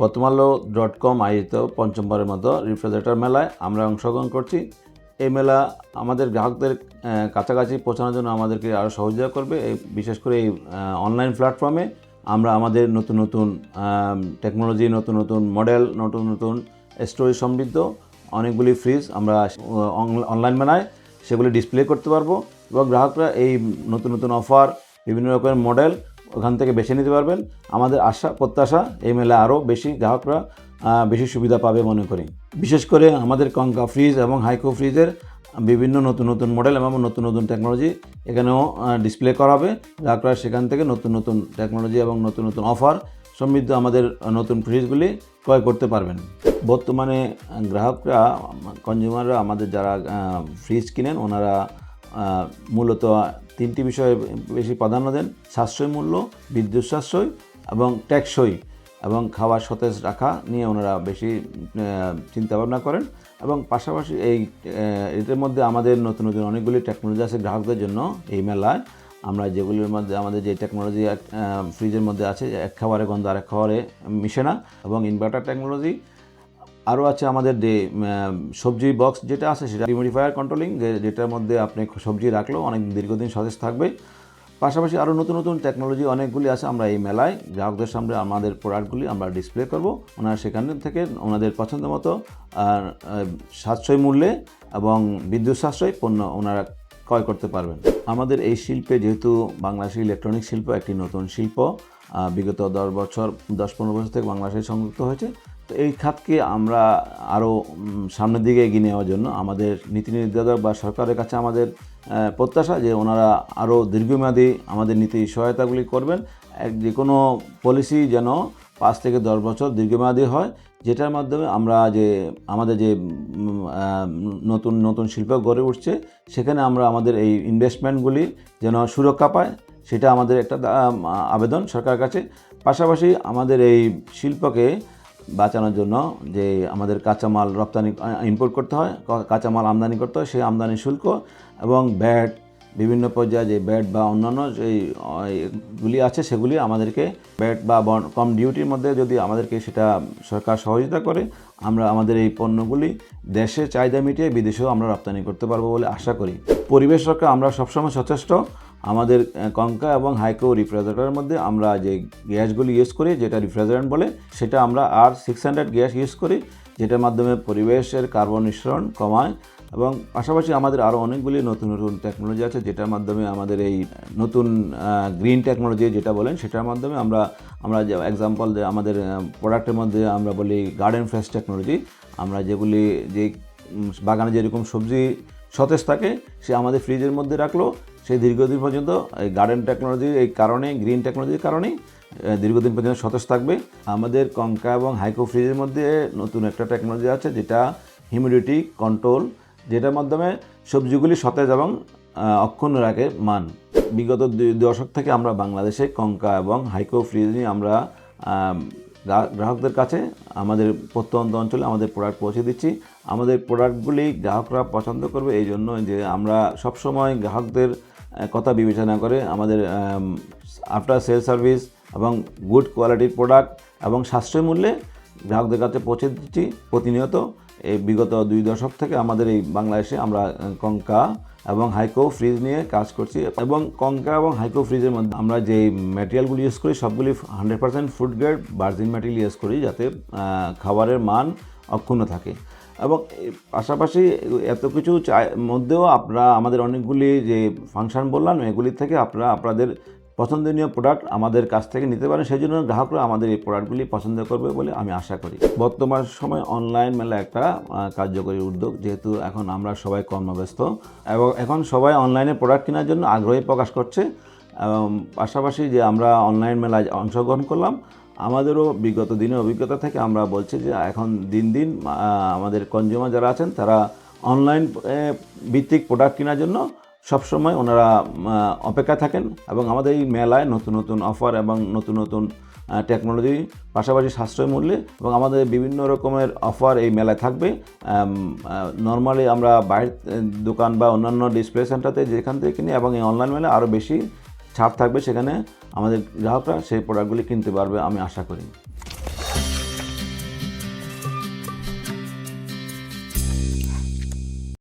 প্রথমআলো.com আয়োজিত পঞ্চমবারের মতো রিফ্রিজারেটর মেলায় আমরা অংশগ্রহণ করছি। এই মেলা আমাদের গ্রাহকদের কাছাকাছি পৌঁছানোর জন্য আমাদেরকে আরও সহযোগিতা করবে। বিশেষ করে এই অনলাইন প্ল্যাটফর্মে আমরা আমাদের নতুন নতুন টেকনোলজি, নতুন নতুন মডেল, নতুন নতুন স্টোরেজ সমৃদ্ধ অনেকগুলি ফ্রিজ আমরা অনলাইন মেলায় সেগুলি ডিসপ্লে করতে পারবো এবং গ্রাহকরা এই নতুন নতুন অফার, বিভিন্ন রকমের মডেল ওখান থেকে বেছে নিতে পারবেন। আমাদের আশা প্রত্যাশা এই মেলা আরও বেশি গ্রাহকরা বেশি সুবিধা পাবে মনে করি। বিশেষ করে আমাদের কঙ্কা ফ্রিজ এবং হাইকো ফ্রিজের বিভিন্ন নতুন নতুন মডেল এবং নতুন নতুন টেকনোলজি এখানেও ডিসপ্লে করা হবে। গ্রাহকরা সেখান থেকে নতুন নতুন টেকনোলজি এবং নতুন নতুন অফার সমৃদ্ধ আমাদের নতুন ফ্রিজগুলি ক্রয় করতে পারবেন। বর্তমানে গ্রাহকরা, কনজিউমাররা আমাদের যারা ফ্রিজ কিনেন ওনারা মূলত তিনটি বিষয়ে বেশি প্রাধান্য দেন: সাশ্রয় মূল্য, বিদ্যুৎ সাশ্রয় এবং টেকসই এবং খাবার সতেজ রাখা নিয়ে ওনারা বেশি চিন্তাভাবনা করেন। এবং পাশাপাশি এটার মধ্যে আমাদের নতুন নতুন অনেকগুলি টেকনোলজি আছে গ্রাহকদের জন্য। এই মেলায় আমরা যেগুলির মধ্যে আমাদের যে টেকনোলজি ফ্রিজের মধ্যে আছে, এক খাবারে গন্ধ আরেক খাবারে মিশে না, এবং ইনভার্টার টেকনোলজি আরও আছে। আমাদের যে সবজি বক্স যেটা আছে সেটা ডিমোডিফায়ার কন্ট্রোলিং, যেটার মধ্যে আপনি সবজি রাখলেও অনেক দীর্ঘদিন সতেজ থাকবে। পাশাপাশি আরও নতুন নতুন টেকনোলজি অনেকগুলি আছে। আমরা এই মেলায় গ্রাহকদের সামনে আমাদের প্রোডাক্টগুলি আমরা ডিসপ্লে করব। ওনারা সেখান থেকে ওনাদের পছন্দ মতো সাশ্রয় মূল্যে এবং বিদ্যুৎ সাশ্রয় পণ্য ওনারা ক্রয় করতে পারবেন। আমাদের এই শিল্পে, যেহেতু বাংলাদেশের ইলেকট্রনিক শিল্প একটি নতুন শিল্প, বিগত 10-15 বছর থেকে বাংলাদেশে সংযুক্ত হয়েছে, তো এই খাতকে আমরা আরও সামনের দিকে এগিয়ে নেওয়ার জন্য আমাদের নীতি নির্ধারক বা সরকারের কাছে আমাদের প্রত্যাশা যে ওনারা আরও দীর্ঘমেয়াদী আমাদের নীতি সহায়তাগুলি করবেন। যে কোনো পলিসি যেন 5 থেকে 10 বছর দীর্ঘমেয়াদী হয়, যেটার মাধ্যমে আমরা যে আমাদের যে নতুন নতুন শিল্প গড়ে উঠছে সেখানে আমরা আমাদের এই ইনভেস্টমেন্টগুলি যেন সুরক্ষা পায়, সেটা আমাদের একটা আবেদন সরকারের কাছে। পাশাপাশি আমাদের এই শিল্পকে বাঁচানোর জন্য যে আমাদের কাঁচামাল রপ্তানি ইম্পোর্ট করতে হয়, কাঁচামাল আমদানি করতে হয়, সেই আমদানি শুল্ক এবং ব্যাট, বিভিন্ন পর্যায়ে যে ব্যাট বা অন্যান্য যেগুলি আছে সেগুলি আমাদেরকে ব্যাট বা কম ডিউটির মধ্যে যদি আমাদেরকে সেটা সরকার সহযোগিতা করে, আমরা আমাদের এই পণ্যগুলি দেশের চাহিদা মিটিয়ে বিদেশেও আমরা রপ্তানি করতে পারবো বলে আশা করি। পরিবেশ রক্ষা আমরা সবসময় সচেষ্ট। আমাদের কঙ্কা এবং হাইকো রিফ্রিজারেটরের মধ্যে আমরা যে গ্যাসগুলি ইউজ করি, যেটা রিফ্রিজারেন্ট বলে, সেটা আমরা R600 গ্যাস ইউজ করি, যেটার মাধ্যমে পরিবেশের কার্বন নিঃসরণ কমায়। এবং পাশাপাশি আমাদের আরও অনেকগুলি নতুন নতুন টেকনোলজি আছে, যেটার মাধ্যমে আমাদের এই নতুন গ্রিন টেকনোলজি যেটা বলেন, সেটার মাধ্যমে আমরা যে এক্সাম্পল যে আমাদের প্রোডাক্টের মধ্যে আমরা বলি গার্ডেন ফ্রেশ টেকনোলজি। আমরা যেগুলি যে বাগানে যেরকম সবজি সতেজ থাকে সে আমাদের ফ্রিজের মধ্যে রাখলো সেই দীর্ঘদিন পর্যন্ত এই গার্ডেন টেকনোলজির এই কারণে, গ্রিন টেকনোলজির কারণেই দীর্ঘদিন পর্যন্ত সতেজ থাকবে। আমাদের কঙ্কা এবং হাইকো ফ্রিজের মধ্যে নতুন একটা টেকনোলজি আছে যেটা হিউমিডিটি কন্ট্রোল, যেটার মাধ্যমে সবজিগুলি সতেজ এবং অক্ষুণ্ণ রাখে মান। বিগত 2 দশক থেকে আমরা বাংলাদেশে কঙ্কা এবং হাইকো ফ্রিজ নিয়ে আমরা গ্রাহকদের কাছে আমাদের প্রত্যন্ত অঞ্চলে আমাদের প্রোডাক্ট পৌঁছে দিচ্ছি। আমাদের প্রোডাক্টগুলি গ্রাহকরা পছন্দ করবে এই জন্য যে আমরা সবসময় গ্রাহকদের কথা বিবেচনা করে আমাদের আফটার সেল সার্ভিস এবং গুড কোয়ালিটির প্রোডাক্ট এবং সাশ্রয় মূল্যে গ্রাহকদের কাছে পৌঁছে দিচ্ছি প্রতিনিয়ত। এই বিগত 2 দশক থেকে আমাদের এই বাংলাদেশে আমরা কঙ্কা এবং হাইকো ফ্রিজ নিয়ে কাজ করছি। এবং কঙ্কা এবং হাইকো ফ্রিজের মধ্যে আমরা যে ম্যাটেরিয়ালগুলি ইউজ করি সবগুলি 100% food grade virgin material use করি, যাতে খাবারের মান অক্ষুণ্ণ থাকে। এবং পাশাপাশি এত কিছু মধ্যেও আপনারা আমাদের অনেকগুলি যে ফাংশন বললাম, এগুলি থেকে আপনারা আপনাদের পছন্দনীয় প্রোডাক্ট আমাদের কাছ থেকে নিতে পারেন। সেই জন্য গ্রাহকরা আমাদের এই প্রোডাক্টগুলি পছন্দ করবে বলে আমি আশা করি। বর্তমান সময় অনলাইন মেলা একটা কার্যকরী উদ্যোগ, যেহেতু এখন আমরা সবাই কর্মব্যস্ত এবং এখন সবাই অনলাইনে প্রোডাক্ট কেনার জন্য আগ্রহী প্রকাশ করছে। এবং পাশাপাশি যে আমরা অনলাইন মেলায় অংশগ্রহণ করলাম, আমাদেরও বিগত দিনের অভিজ্ঞতা থেকে আমরা বলছি যে এখন দিন দিন আমাদের কনজিউমার যারা আছেন তারা অনলাইন ভিত্তিক প্রোডাক্ট কেনার জন্য সবসময় ওনারা অপেক্ষা থাকেন। এবং আমাদের এই মেলায় নতুন নতুন অফার এবং নতুন নতুন টেকনোলজি, পাশাপাশি সাশ্রয় মূল্যে এবং আমাদের বিভিন্ন রকমের অফার এই মেলায় থাকবে। নর্মালি আমরা বাইরের দোকান বা অন্যান্য ডিসপ্লে সেন্টারতে যেখান থেকে কিনি, এবং এই অনলাইন মেলায় আরও বেশি ছাড় থাকবে, সেখানে আমাদের গ্রাহকরা সেই প্রোডাক্টগুলি কিনতে পারবে আমি আশা করি।